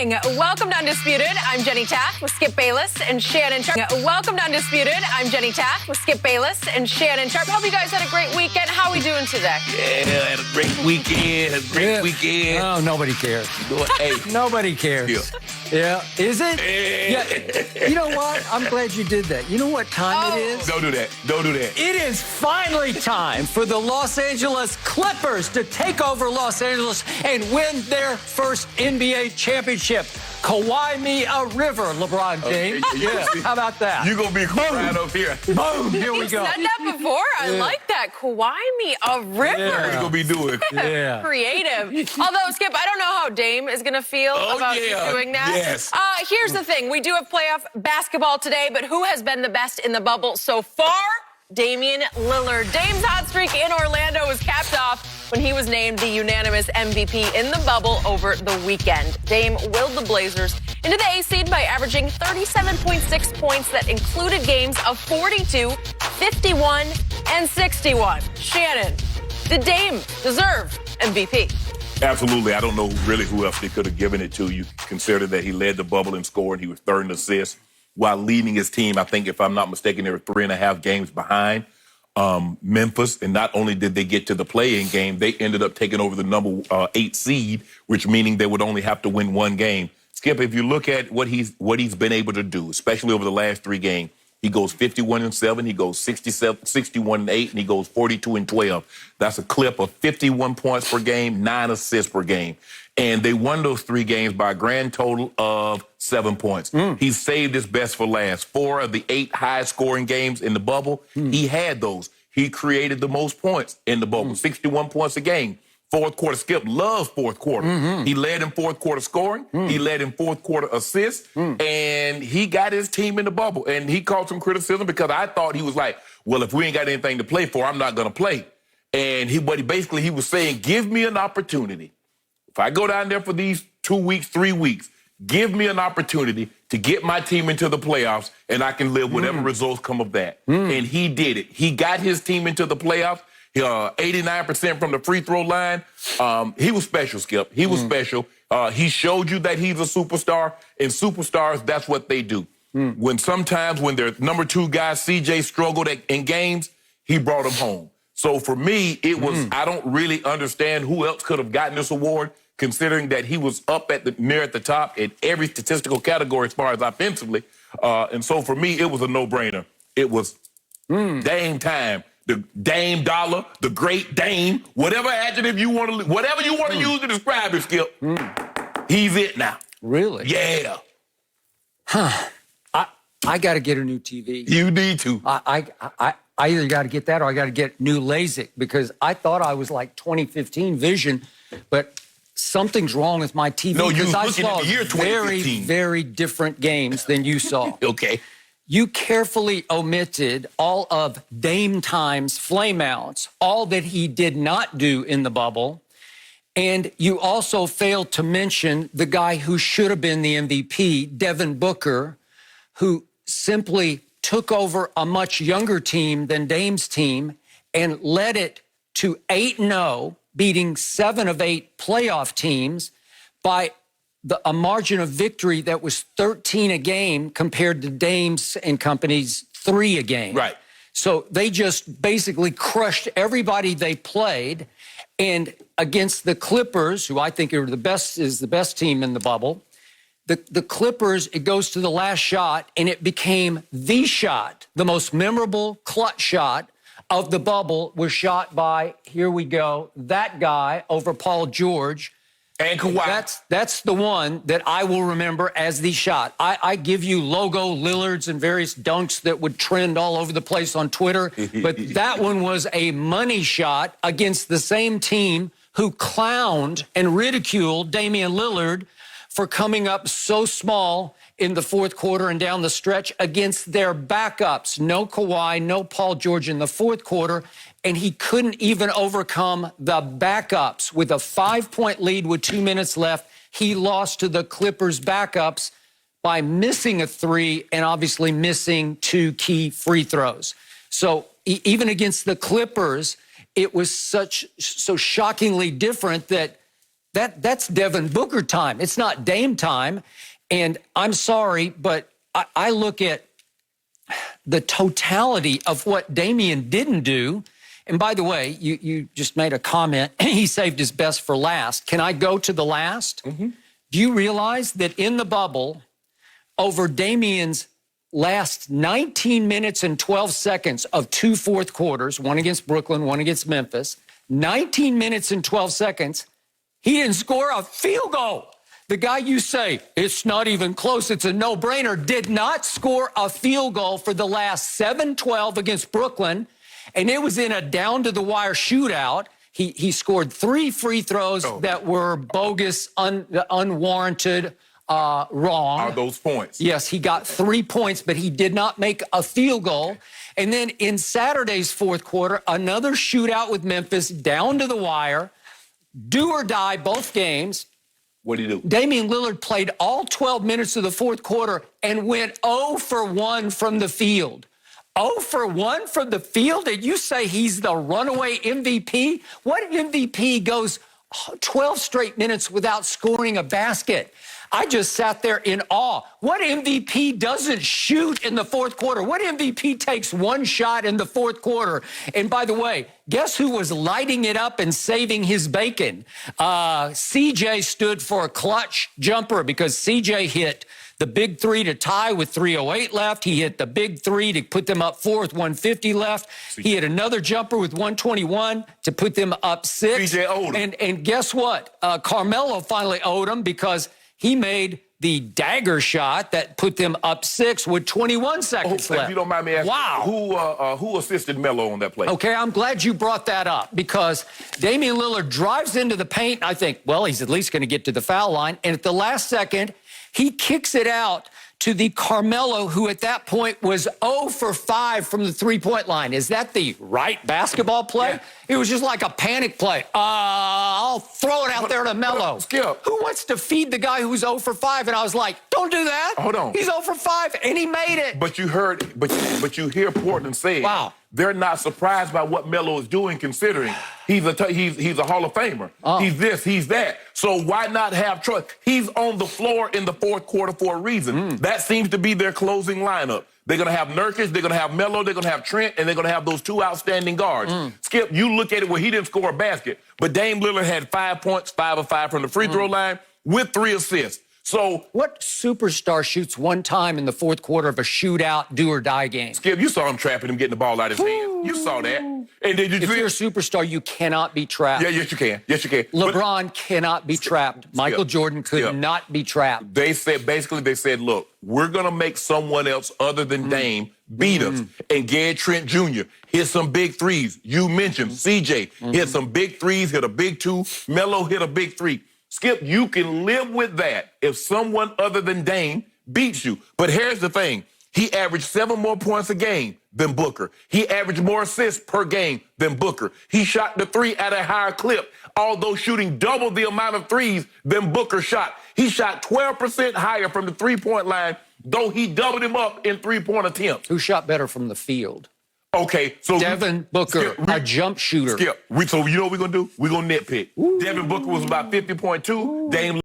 morning. Welcome to Undisputed. I'm Jenny Taft with Skip Bayless and Shannon Sharp. Welcome to Undisputed. I'm Jenny Taft with Skip Bayless and Shannon Sharp. Hope you guys had a great weekend. How are we doing today? Yeah, had a great weekend. Oh, nobody cares. Hey, Nobody cares. Yeah. Is it? Yeah. You know what? I'm glad you did that. You know what time it is? Don't do that. Don't do that. It is finally time for the Los Angeles Clippers to take over Los Angeles and win their first NBA championship. Kawhi me a river, LeBron James. Yeah. How about that? You're going to be crying up here. Boom. Here we You've go. said that before. I like that. Kawhi me a river. Yeah. What you going to be doing? Yeah. Creative. Although, Skip, I don't know how Dame is going to feel about you doing that. Yes. Here's the thing. We do have playoff basketball today, but who has been the best in the bubble so far? Damian Lillard. Dame's hot streak in Orlando was capped off when he was named the unanimous MVP in the bubble over the weekend. Dame willed the Blazers into the A seed by averaging 37.6 points that included games of 42, 51, and 61. Shannon, did Dame deserve MVP? Absolutely. I don't know really who else they could have given it to. You consider that he led the bubble in scoring. He was third in assists while leading his team. I think, if I'm not mistaken, they were 3.5 games behind Memphis. And not only did they get to the play-in game, they ended up taking over the number 8 seed, which meaning they would only have to win one game. Skip, if you look at what he's been able to do, especially over the last 3 games, he goes 51-7, he goes 61-8, and he goes 42-12. That's a clip of 51 points per game, 9 assists per game. And they won those 3 games by a grand total of 7 points. He saved his best for last. 4 of the 8 high-scoring games in the bubble, he had those. He created the most points in the bubble, 61 points a game. Fourth quarter, Skip loves fourth quarter. He led in fourth quarter scoring. He led in fourth quarter assists. And he got his team in the bubble. And he caught some criticism because I thought he was like, well, if we ain't got anything to play for, I'm not going to play. And he was saying, give me an opportunity. If I go down there for these 2 weeks, 3 weeks, give me an opportunity to get my team into the playoffs, and I can live whatever results come of that. And he did it. He got his team into the playoffs. 89% from the free throw line. He was special, Skip. He was special. He showed you that he's a superstar, and superstars, that's what they do. When their number 2 guy, CJ, struggled in games, he brought him home. So for me, it was, I don't really understand who else could have gotten this award, considering that he was up near at the top in every statistical category as far as offensively. And so for me, it was a no-brainer. It was Dame time. The Dame Dollar, the great Dame, whatever adjective you want to use to describe it, Skip. He's it now. Really? Yeah. I got to get a new TV. You need to. I either got to get that or I got to get new LASIK, because I thought I was like 2015 vision, but something's wrong with my TV. No, you was I looking saw at the year 2015. very, very different games than you saw. Okay. You carefully omitted all of Dame Time's flameouts, all that he did not do in the bubble. And you also failed to mention the guy who should have been the MVP, Devin Booker, who simply took over a much younger team than Dame's team and led it to 8-0, beating 7 of 8 playoff teams by a margin of victory that was 13 a game compared to Dame's and company's 3 a game. Right. So they just basically crushed everybody they played. And against the Clippers, who I think is the best team in the bubble, the Clippers, it goes to the last shot, and it became the shot, the most memorable clutch shot of the bubble was shot by, here we go, that guy over Paul George. And Kawhi. That's the one that I will remember as the shot. I give you logo Lillards and various dunks that would trend all over the place on Twitter, but that one was a money shot against the same team who clowned and ridiculed Damian Lillard for coming up so small in the fourth quarter and down the stretch against their backups. No Kawhi, no Paul George in the fourth quarter, and he couldn't even overcome the backups. With a 5-point lead with 2 minutes left, he lost to the Clippers' backups by missing a 3 and obviously missing 2 key free throws. So even against the Clippers, it was so shockingly different that That's Devin Booker time. It's not Dame time. And I'm sorry, but I look at the totality of what Damian didn't do. And by the way, you just made a comment. He saved his best for last. Can I go to the last? Mm-hmm. Do you realize that in the bubble, over Damian's last 19 minutes and 12 seconds of 2 fourth quarters, one against Brooklyn, one against Memphis, 19 minutes and 12 seconds, he didn't score a field goal. The guy you say, it's not even close, it's a no-brainer, did not score a field goal for the last 7-12 against Brooklyn, and it was in a down-to-the-wire shootout. He scored 3 free throws that were bogus, unwarranted, wrong. Are those points? Yes, he got 3 points, but he did not make a field goal. And then in Saturday's fourth quarter, another shootout with Memphis, down to the wire, do or die both games. What did he do? Damian Lillard played all 12 minutes of the fourth quarter and went 0 for 1 from the field. 0 for 1 from the field, and you say he's the runaway MVP? What MVP goes 12 straight minutes without scoring a basket? I just sat there in awe. What MVP doesn't shoot in the fourth quarter? What MVP takes one shot in the fourth quarter? And by the way, guess who was lighting it up and saving his bacon? CJ stood for a clutch jumper because CJ hit the big three to tie with 3:08 left. He hit the big three to put them up 4 with 150 left. He hit another jumper with 121 to put them up 6. CJ owed him. And guess what? Carmelo finally owed him because he made the dagger shot that put them up 6 with 21 seconds left. If you don't mind me asking, who assisted Melo on that play? Okay, I'm glad you brought that up because Damian Lillard drives into the paint. I think, well, he's at least going to get to the foul line. And at the last second, he kicks it out to the Carmelo, who at that point was 0 for 5 from the three-point line. Is that the right basketball play? Yeah. It was just like a panic play. I'll throw it out there to Melo. Skip. Who wants to feed the guy who's 0 for 5? And I was like, don't do that. Hold on. He's 0 for 5, and he made it. But you heard, but you hear Portland say, wow, they're not surprised by what Melo is doing, considering he's a Hall of Famer. He's this, he's that. So why not have trust? He's on the floor in the fourth quarter for a reason. That seems to be their closing lineup. They're going to have Nurkic, they're going to have Melo, they're going to have Trent, and they're going to have those 2 outstanding guards. Skip, you look at it where he didn't score a basket, but Dame Lillard had 5 points, 5 of 5 from the free throw line with 3 assists. So what superstar shoots one time in the fourth quarter of a shootout, do-or-die game? Skip, you saw him trapping him, getting the ball out of his hands. You saw that. And did you if you're a superstar, you cannot be trapped. Yeah, yes, you can. Yes, you can. LeBron cannot be trapped. Michael Jordan could not be trapped. They said, basically, they said, look, we're going to make someone else other than Dame beat us. And Gary Trent Jr. hit some big threes. You mentioned CJ hit some big threes, hit a big 2. Melo hit a big 3. Skip, you can live with that if someone other than Dame beats you. But here's the thing. He averaged 7 more points a game than Booker. He averaged more assists per game than Booker. He shot the 3 at a higher clip, although shooting double the amount of threes than Booker shot. He shot 12% higher from the three-point line, though he doubled him up in three-point attempts. Who shot better from the field? Okay, so Devin Booker, a jump shooter. Skip, so you know what we're going to do? We're going to nitpick. Devin Booker was about 50.2. Dame